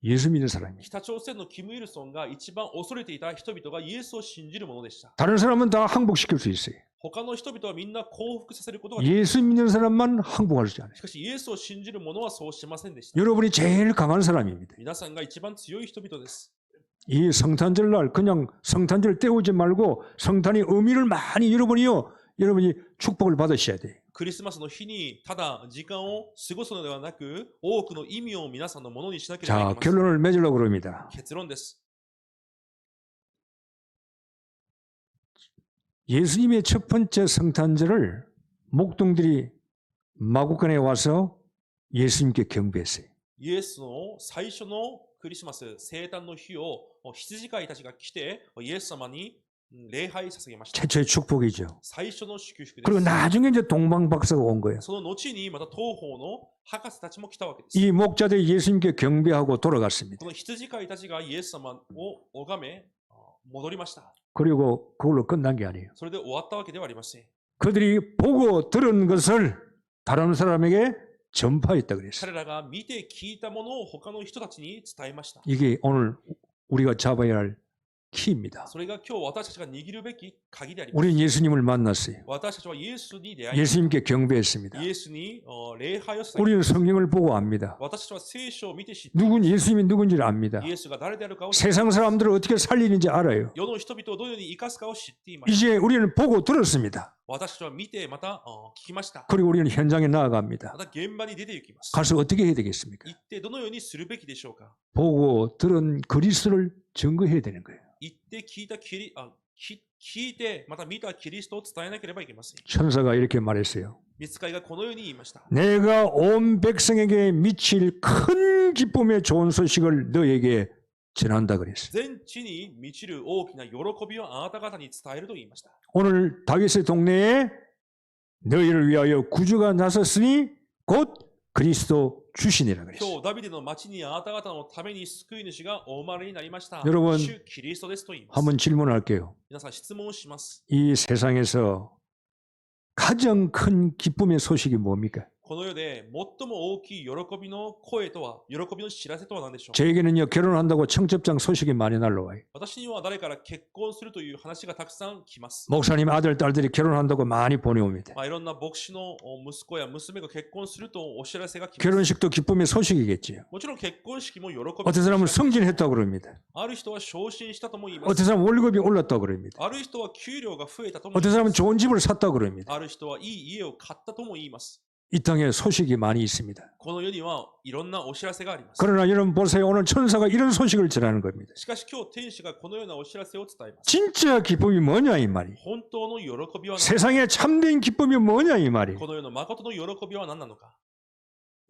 예수 믿는 사람이에요. 北朝鮮のキム・イルソンが一番恐れていた人々がイエスを信じるものでした。 다른 사람은 다 항복시킬 수 있어요. 他の人々はみんな降伏させることができます。 예수 믿는 사람만 항복할 수 않아요. しかしイエスを信じる者はそうしませんでした。 여러분이 제일 강한 사람입니다. 皆さんが一番強い人々です。 이 성탄절날 그냥 성탄절 때우지 말고 성탄의 의미를 많이 여러분이요 여러분이 축복을 받으셔야 돼요. クリスマスの日にただ時間を過ごすのではなく、多くの意味を皆さんのものにしなければい 자, けません。 결론을 맺으려고 그럽니다. 結論です。 예수님의 첫 번째 성탄절을 목동들이 마구간에 와서 예수님께 경배했어요. イエスの最初のクリスマス、生誕の日を羊飼いたちが来て、イエス様に礼拝捧げました。 최초의 축복이죠. 最初の祝福で 그리고 す。 나중에 이제 동방박사가 온 거예요. その後にまた東方の博士たちも来たわけです。 이 목자들이 예수님께 경배하고 돌아갔습니다. この羊飼いたちがイエス様を拝め、戻りました。 그리고 그걸로 끝난 게 아니에요. それで終わったわけではありません。 그들이 보고 들은 것을 다른 사람에게 전파했다 그랬어요. 彼らが見て聞いたものを他の人たちに伝えました。 이게 오늘 우리가 잡아야 할 키입니다. それが今日私たちが握るべき鍵であります。 우리는 예수님을 만났어요. 私たちはイエスに出会い、 예수님께 경배했습니다. イエスに礼拝を捧げ、 우리는 성경을 보고 압니다. 私たちは聖書を見て知って、 누군 예수님이 누군지를 압니다. イエスが誰であるかを知って、 세상 사람들을 어떻게 살리는지 알아요. 世の人々をどのように生かすかを知っています。 이제 우리는 보고 들었습니다. 私たちは見てまた聞きました。 그리고 우리는 현장에 나아갑니다. また現場に出て行きます。 가서 어떻게 해야 되겠습니까? 行ってどのようにするべきでしょうか。 보고 들은 그리스도를 증거해야 되는 거예요. 行って聞いた聞いてまた見たキリストを伝えなければいけません。 천사가 이렇게 말했어요. 御使いがこのように言いました。 내가 온 백성에게 미칠 큰 기쁨의 좋은 소식을 너에게 전한다 그랬어요. 全地に満ちる大きな喜びをあなた方に伝えると言いました。 오늘 다윗의 동네에 너희를 위하여 구주가 나섰으니 곧 그리스도 주시니라 今 그랬어요. 日ダビデの町にあなた方のために救い主がお生まれになりました。 여러분 主キリストですと言います。 한번 질문할게요. 皆さん質問をします。 이 세상에서 가장 큰 기쁨의 소식이 뭡니까? この世で最も大きい喜びの声とは、喜びの知らせとは何でしょうか。 저에게는요 결혼한다고 청첩장 소식이 많이 날라와요. 私には誰から結婚するという話がたくさん来ます。 목사님 아들 딸들이 결혼한다고 많이 보내옵니다. いろんな牧師の息子や娘が結婚するとお知らせが来ます。 결혼식도 기쁨의 소식이겠지요. もちろん結婚式も喜びの 어떤 사람은 승진했다고 그럽니다. ある人は昇進したとも言いま 어떤 す。 사람은 월급이 올랐다고 그럽니다. ある人は給料が増えたとも言 어떤 いま 사람은 す。 좋은 집을 샀다고 그럽니다. ある人はいい家を買ったとも言います。 이 땅에 소식이 많이 있습니다. この世にはいろんなお知らせがあります。 그러나 여러분 보세요. 오늘 천사가 이런 소식을 전하는 겁니다. しかし今日天使がこのようなお知らせを伝えます。 진짜 기쁨이 뭐냐 이 말이. 本当の喜びは何 세상에 참된 기쁨이 뭐냐 이 말이. この世の誠の喜びは何なのか。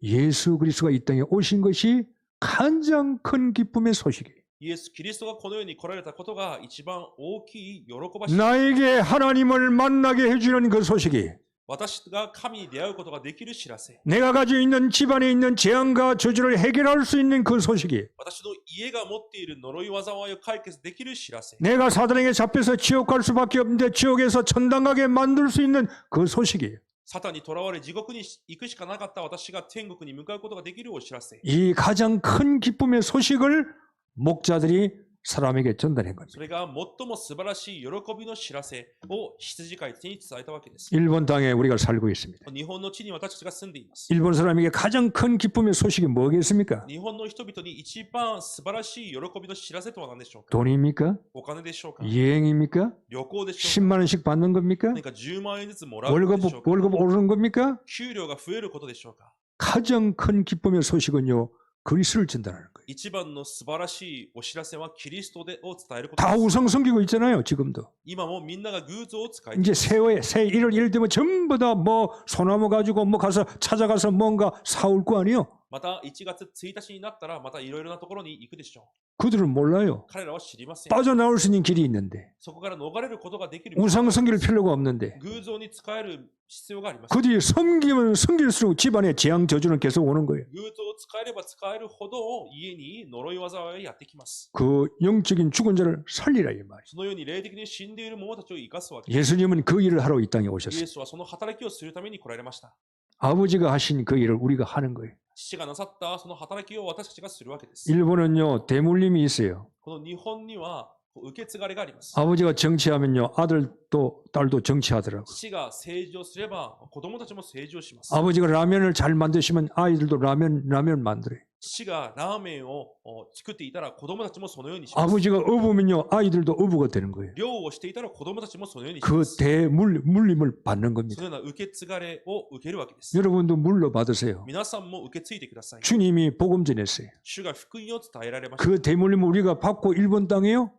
예수 그리스도가 이 땅에 오신 것이 가장 큰 기쁨의 소식이에요. イエス・キリストがこの世に来られたことが一番大きい喜ばしい。 나에게 하나님을 만나게 해주는 그 소식이 私が神に出会うことができる知らせ。 내가 가지고 있는 집안에 있는 재앙과 저주를 해결할 수 있는 그 소식이 私の家が持っている呪い災いを解決できる知らせ。 내가 사단에게 잡혀서 지옥 갈 수밖에 없는데 지옥에서 천당 가게 만들 수 있는 그 소식이에요. サタンに囚われ地獄に行くしかなかった私が天国に向かうことができるお知らせ。 이 가장 큰 기쁨의 소식을 목자들이 사람에게 전달한 겁니다. それが最も素晴らしい喜びの知らせを羊飼いたちに伝えたわけです。 일본 땅에 우리가 살고 있습니다. 日本の地に私たちが住んでいます。 일본 사람에게 가장 큰 기쁨의 소식이 뭐겠습니까? 日本の人々に一番素晴らしい喜びの知らせとは何でしょうか。 돈입니까? お金でしょうか。 여행입니까? 旅行でしょう 10만 원씩 받는 겁니까? か。何か10万円ずつもらうことでしょうか。 월급 오르는 겁니까? 給料が増えることでしょうか。 가장 큰 기쁨의 소식은요. 그리스도를 전달하는 거예요. 一番の素晴らしいお知らせはキリストを伝えること 다 です。 우상 섬기고 있잖아요. 지금도. 今もみんなが偶像を使い、 이제 새 1월 1일 되면 전부 다 뭐 소나무 가지고 뭐 가서 찾아가서 뭔가 사올 거 아니에요. また1月1日になったらまたいろいろなところに行くでしょう。 그들은 몰라요. 彼らは知りません。 빠져나올 수 있는 길이 있는데 そこから逃れることができる。 우상 섬길 필요가 없는데 偶像に使える必要があります。 그들이 섬기면 섬길수록 집안에 재앙 저주는 계속 오는 거예요. 偶像を使えれば使えるほど家に呪い災いがやってきます。 그 영적인 죽은 자를 살리라 이 말이에요. そのように霊的に死んでいる者たちを生かすわけです。 예수님은 그 일을 하러 이 땅에 イ 오셨어요. エスはその働きをするために来られました。 아버지가 하신 그 일을 우리가 하는 거예요. 父がなさったその働きを私たちがするわけです。 일본은요 대물림이 있어요. この日本には受け継がれがあります。 아버지가 정치하면요, 아들도 딸도 정치하더라고. 父が政治をすれば子供たちも政治をします。 아버지가 라면을 잘 만드시면 아이들도 라면 만들어요. 父がラーメンを作っていたら子供たちもそのようにします。 아버지가 어부면요, 아이들도 어부가 되는 거예요. 漁をしていたら子供たちもそのようにし 그 ます。 대물림을 받는 そ 겁니다. のような受け継がれを受けるわけです。 여러분도 물러 받으세요. 皆さんも受け継いでください。 주님이 복음 전했어요. 主が福音を伝えられました。 그 대물림을 우리가 받고 일본 땅에요,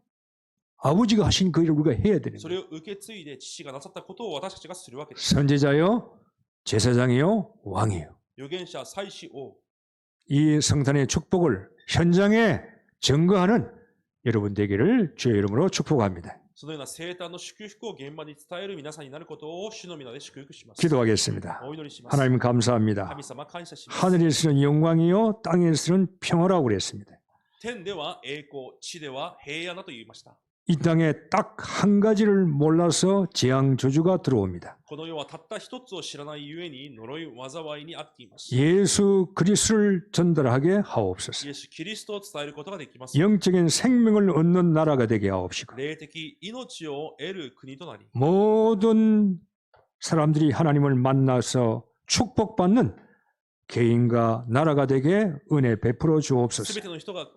아버지가 하신 그 일을 우리가 해야 되는 それ 거예요. を受け継いで父がなさったことを私たちがするわけです。 선지자요, 제사장이요, 왕이요. 預言者、祭司、王。 이 성탄의 축복을 현장에 증거하는 여러분 되기를 주의 이름으로 축복합니다. そのような生誕の祝福を現場に伝える皆さんになることを主の皆で祝福します。 기도하겠습니다. お祈りします。 하나님 감사합니다. 神様感謝します。 하늘에서는 영광이요, 땅에서는 평화라고 그랬습니다. 天では栄光、地では平安だと言いました。 이 땅에 딱 한 가지를 몰라서 재앙 저주가 들어옵니다. この世はたった一つを知らないゆえに呪い災いにあっています。 예수 그리스도를 전달하게 하옵소서. イエス・キリストを伝えることができます。 영적인 생명을 얻는 나라가 되게 하옵시고 霊的命を得る国となり、 모든 사람들이 하나님을 만나서 축복받는 개인과 나라가 되게 은혜 베풀어 す 주옵소서. べての人が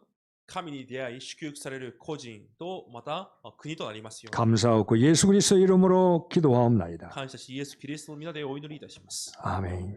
神に出会い祝福される個人とまた国となりますように。 감사하고 예수 그리스도 이름으로 기도하옵나이다. 感謝しイエス・キリストの皆でお祈りいたします。 아멘.